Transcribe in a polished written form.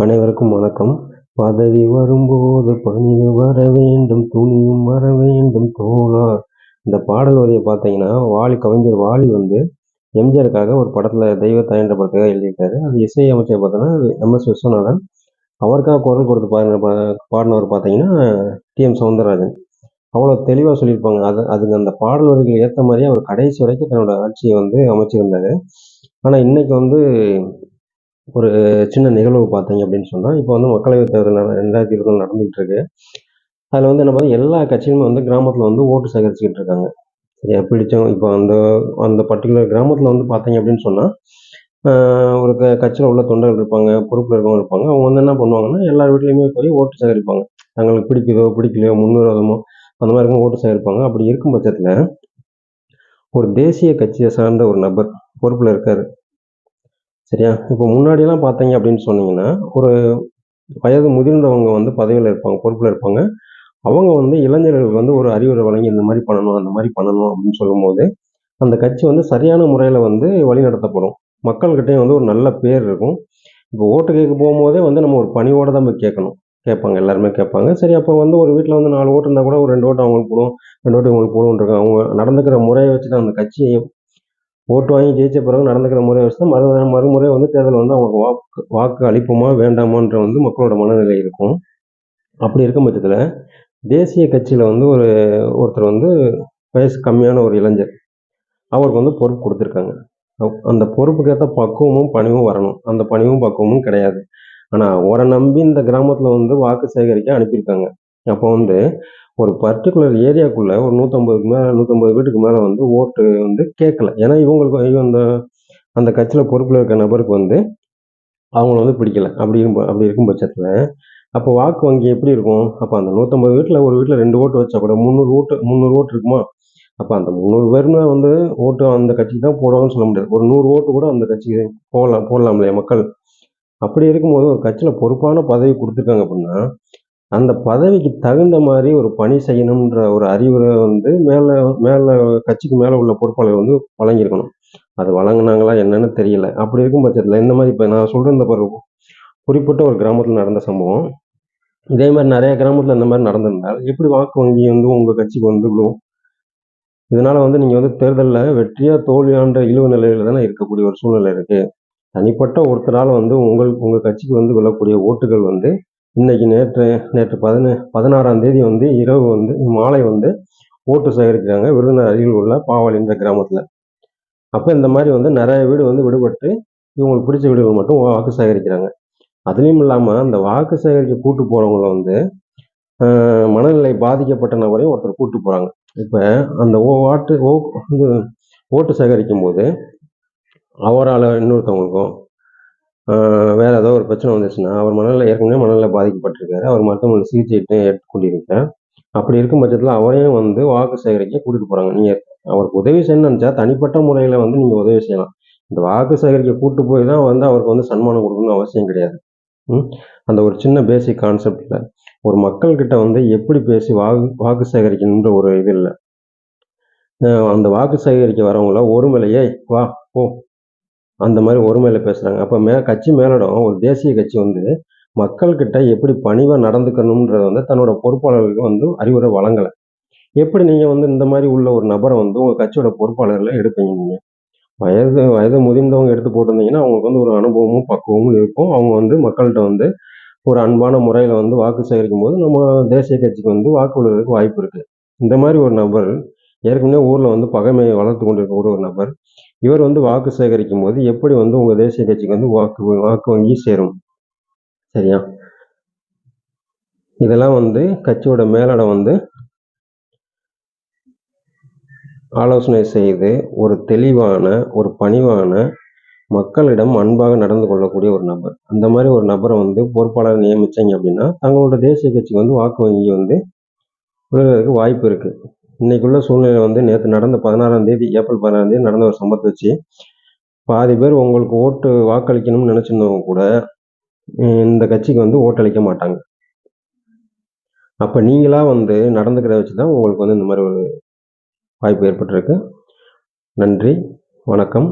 அனைவருக்கும் வணக்கம். பதவி வரும்போது பணிவு வர வேண்டும், துணிவும் வர வேண்டும் தோழா. இந்த பாடல் வரியை பார்த்தீங்கன்னா, கவிஞர் வாலி வந்து எம்ஜிஆருக்காக ஒரு படத்தில் தெய்வத்தாய் என்ற படத்துக்காக எழுதியிருக்காரு. அது இசையமைச்சர் பார்த்தோன்னா எம்.எஸ். விஸ்வநாதன். அவருக்காக குரல் கொடுத்து பாடினவர் பார்த்தீங்கன்னா டி.எம். சௌந்தரராஜன். அவ்வளோ தெளிவாக சொல்லியிருப்பாங்க. அதுக்கு அந்த பாடல் வரிகள் ஏற்ற மாதிரியே அவர் கடைசி வரைக்கும் தன்னோட ஆட்சியை வந்து அமைச்சிருந்தாரு. ஆனால் இன்னைக்கு வந்து ஒரு சின்ன நிகழ்வு பார்த்தீங்க அப்படின்னு சொன்னால், இப்போ வந்து மக்களவைத் தேர்தல் 2020 நடந்துகிட்டு இருக்கு. அதில் வந்து என்ன பார்த்தா எல்லா கட்சிகளுமே வந்து கிராமத்தில் வந்து ஓட்டு சேகரிச்சுக்கிட்டு இருக்காங்க. சரியா, பிடிச்சவங்க இப்போ அந்த அந்த பர்டிகுலர் கிராமத்தில் வந்து பார்த்தீங்க அப்படின்னு சொன்னால், ஒரு கட்சியில் உள்ள தொண்டர்கள் இருப்பாங்க, பொறுப்பில் இருக்கவங்க இருப்பாங்க. அவங்க வந்து என்ன பண்ணுவாங்கன்னா, எல்லார் வீட்லேயுமே போய் ஓட்டு சேகரிப்பாங்க. தங்களுக்கு பிடிக்குதோ பிடிக்கலையோ முன்விரோதமோ அந்த மாதிரி இருக்கும் ஓட்டு சேகரிப்பாங்க. அப்படி இருக்கும் பட்சத்தில் ஒரு தேசிய கட்சியை சார்ந்த ஒரு நபர் பொறுப்பில் இருக்காரு. சரியா, இப்போ முன்னாடியெல்லாம் பார்த்தீங்க அப்படின்னு சொன்னீங்கன்னா, ஒரு வயது முதிர்ந்தவங்க வந்து பதவியில் இருப்பாங்க, பொறுப்பில் இருப்பாங்க. அவங்க வந்து இளைஞர்களுக்கு வந்து ஒரு அறிவுரை வழங்கி இந்த மாதிரி பண்ணணும், அந்த மாதிரி பண்ணணும் அப்படின்னு சொல்லும்போது, அந்த கட்சி வந்து சரியான முறையில் வந்து வழிநடத்தப்படும். மக்கள்கிட்டயும் வந்து ஒரு நல்ல பேர் இருக்கும். இப்போ ஓட்டு கேட்க போகும்போதே வந்து நம்ம ஒரு பணிவோடு தான் போய் கேட்பாங்க, எல்லாருமே கேட்பாங்க. சரி, அப்போ வந்து ஒரு வீட்டில் வந்து 4 ஓட்டு இருந்தால் கூட ஒரு 2 ஓட்டு அவங்களுக்கு போடும், 2 ஓட்டு இவங்களுக்கு போடும்ன்றாங்க. அவங்க நடந்துக்கிற முறையை வச்சு தான் அந்த கட்சி ஓட்டு வாங்கி ஜெயிச்ச பிறகு நடந்துக்கிற முறையை வச்சு தான் மறுமுறை வந்து தேர்தல் வந்து அவங்களுக்கு வாக்கு அளிப்போமா வேண்டாமான்ற வந்து மக்களோட மனநிலை இருக்கும். அப்படி இருக்கும் பட்சத்தில் தேசிய கட்சியில் வந்து ஒருத்தர் வந்து வயசு கம்மியான ஒரு இளைஞர், அவருக்கு வந்து பொறுப்பு கொடுத்துருக்காங்க. அந்த பொறுப்புக்கேற்ற பக்குவமும் பணிவும் வரணும். அந்த பணிவும் பக்குவமும் கிடையாது. ஆனால் அவரை நம்பி இந்த கிராமத்தில் வந்து வாக்கு சேகரிக்க அனுப்பியிருக்காங்க. அப்போ வந்து ஒரு பர்டிகுலர் ஏரியாக்குள்ளே ஒரு 150 வீட்டுக்கு மேலே வந்து ஓட்டு வந்து கேட்கல. ஏன்னா இவங்களுக்கு அந்த கட்சியில் பொறுப்பில் இருக்க நபருக்கு வந்து அவங்கள வந்து பிடிக்கல. அப்படி இருக்கும் பட்சத்தில் அப்போ வாக்கு வங்கி எப்படி இருக்கும்? அப்போ அந்த 150 வீட்டில் ஒரு வீட்டில் 2 ஓட்டு வச்சா கூட 300 ஓட்டு இருக்குமா? அப்போ அந்த 300 பேருமே வந்து ஓட்டு அந்த கட்சிக்கு தான் போடுவாங்கன்னு சொல்ல முடியாது. ஒரு 100 ஓட்டு கூட அந்த கட்சிக்கு போடலாம் இல்லையா மக்கள்? அப்படி இருக்கும்போது ஒரு கட்சியில் பொறுப்பான பதவி கொடுத்துருக்காங்க அப்படின்னா, அந்த பதவிக்கு தகுந்த மாதிரி ஒரு பணி செய்யணுன்ற ஒரு அறிவுரை வந்து மேலே கட்சிக்கு மேலே உள்ள பொறுப்பாளர் வந்து வழங்கியிருக்கணும். அது வழங்குனாங்களா என்னன்னு தெரியல. அப்படி இருக்கும் பட்சத்தில் இந்த மாதிரி இப்போ நான் சொல்கிற இந்த குறிப்பிட்ட ஒரு கிராமத்தில் நடந்த சம்பவம், இதே மாதிரி நிறைய கிராமத்தில் இந்த மாதிரி நடந்திருந்தால் எப்படி வாக்கு வங்கி வந்து உங்கள் கட்சிக்கு வந்து விழுவும்? இதனால வந்து நீங்கள் வந்து தேர்தலில் வெற்றியா தோல்வியான்ற இழிவு நிலையில தானே இருக்கக்கூடிய ஒரு சூழ்நிலை இருக்கு. தனிப்பட்ட ஒருத்தரால் வந்து உங்கள் கட்சிக்கு வந்து விழக்கூடிய ஓட்டுகள் வந்து இன்னைக்கு நேற்று 16ஆம் தேதி வந்து இரவு வந்து மாலை வந்து ஓட்டு சேகரிக்கிறாங்க விருதுநகர் அருகில் உள்ள பாவாளின்ற கிராமத்தில். அப்போ இந்த மாதிரி வந்து நிறைய வீடு வந்து விடுபட்டு இவங்களுக்கு பிடிச்ச வீடுகள் மட்டும் வாக்கு சேகரிக்கிறாங்க. அதுலேயும் இல்லாமல் அந்த வாக்கு சேகரிக்க கூட்டு போகிறவங்கள வந்து மனநிலை பாதிக்கப்பட்ட நபரையும் ஒருத்தர் கூட்டு போகிறாங்க. இப்போ அந்த ஓட்டு சேகரிக்கும் போது அவரால் இன்னொருத்தவங்களுக்கும் வேறு ஏதோ ஒரு பிரச்சனை வந்துச்சுன்னா அவர் ஏற்கனவே மனநிலை பாதிக்கப்பட்டிருக்காரு. அவர் மருத்துவமனை சிகிச்சை ஏற்றுக்கொண்டிருக்கார். அப்படி இருக்கும் பட்சத்தில் அவரையும் வந்து வாக்கு சேகரிக்க கூட்டிகிட்டு போகிறாங்க. நீங்கள் அவருக்கு உதவி செய்யணும்னு நினச்சா தனிப்பட்ட முறையில் வந்து நீங்கள் உதவி செய்யலாம். இந்த வாக்கு சேகரிக்க கூட்டு போய் தான் வந்து அவருக்கு வந்து சன்மானம் கொடுக்கணும்னு அவசியம் கிடையாது. அந்த ஒரு சின்ன பேசிக் கான்செப்டில் ஒரு மக்கள்கிட்ட வந்து எப்படி பேசி வாக்கு சேகரிக்கணுன்ற ஒரு இது இல்லை. அந்த வாக்கு சேகரிக்க வரவங்கள ஒருமையிலேயே வா போ அந்த மாதிரி ஒருமையில் பேசுகிறாங்க. அப்போ கட்சி மேலிடம் ஒரு தேசிய கட்சி வந்து மக்கள்கிட்ட எப்படி பணிவாக நடந்துக்கணுன்றத வந்து தன்னோட பொறுப்பாளர்களுக்கு வந்து அறிவுரை வழங்கலை. எப்படி நீங்கள் வந்து இந்த மாதிரி உள்ள ஒரு நபரை வந்து உங்கள் கட்சியோட பொறுப்பாளர்களை எடுப்பீங்க? நீங்கள் வயது முதிர்ந்தவங்க எடுத்து போட்டிருந்தீங்கன்னா அவங்களுக்கு வந்து ஒரு அனுபவமும் பக்குவமும் இருக்கும். அவங்க வந்து மக்கள்கிட்ட வந்து ஒரு அன்பான முறையில் வந்து வாக்கு சேகரிக்கும் போது நம்ம தேசிய கட்சிக்கு வந்து வாக்கு விடுவதற்கு வாய்ப்பு இருக்குது. இந்த மாதிரி ஒரு நபர் ஏற்கனவே ஊரில் வந்து பகைமையை வளர்த்து கொண்டிருக்கக்கூடிய ஒரு நபர், இவர் வந்து வாக்கு சேகரிக்கும் போது எப்படி வந்து உங்கள் தேசிய கட்சிக்கு வந்து வாக்கு வங்கி சேரும்? சரியா, இதெல்லாம் வந்து கட்சியோட மேலிடம் வந்து ஆலோசனை செய்து ஒரு தெளிவான ஒரு பணிவான மக்களிடம் அன்பாக நடந்து கொள்ளக்கூடிய ஒரு நபர், அந்த மாதிரி ஒரு நபரை வந்து பொறுப்பாளர் நியமித்தாங்க அப்படின்னா தங்களோட தேசிய கட்சிக்கு வந்து வாக்கு வங்கி வந்து விழுறதுக்கு வாய்ப்பு இருக்குது. இன்றைக்குள்ள சூழ்நிலை வந்து நேற்று நடந்த ஏப்ரல் 16ஆம் தேதி நடந்த ஒரு சம்பவத்தை வச்சு பாதி பேர் உங்களுக்கு வாக்களிக்கணும்னு நினச்சிருந்தவங்க கூட இந்த கட்சிக்கு வந்து ஓட்டளிக்க மாட்டாங்க. அப்போ நீங்களாக வந்து நடந்துக்கிறத வச்சு தான் உங்களுக்கு வந்து இந்த மாதிரி ஒரு வாய்ப்பு ஏற்பட்டிருக்கு. நன்றி, வணக்கம்.